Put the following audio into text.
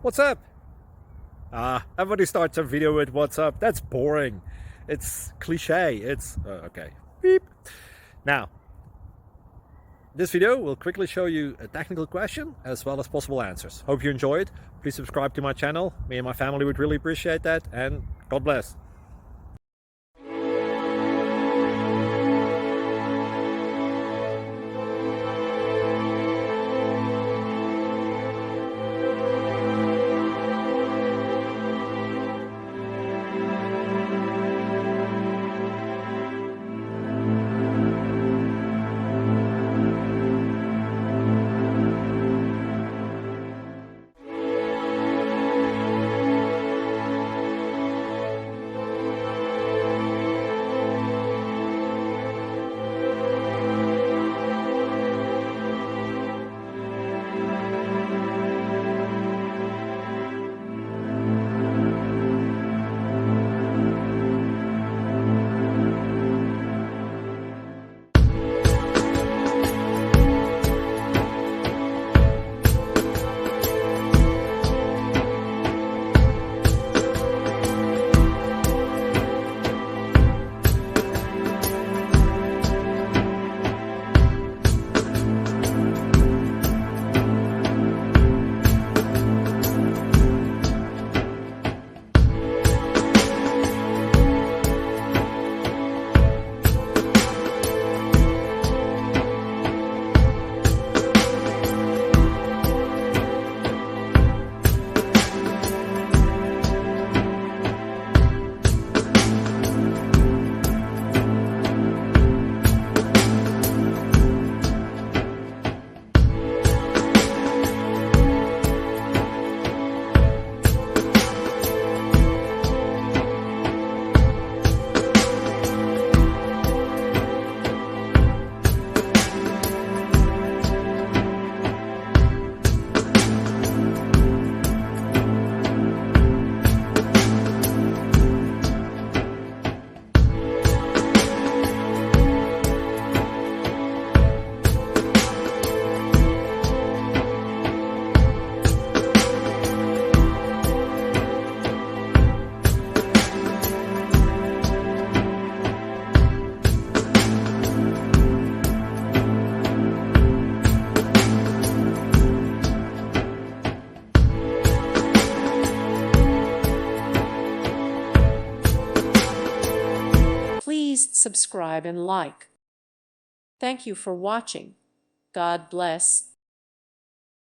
What's up? Everybody starts a video with what's up. That's boring. It's cliche. It's okay. Beep. Now, this video will quickly show you a technical question as well as possible answers. Hope you enjoy it. Please subscribe to my channel. Me and my family would really appreciate that, and God bless. Please subscribe and like. Thank you for watching. God bless.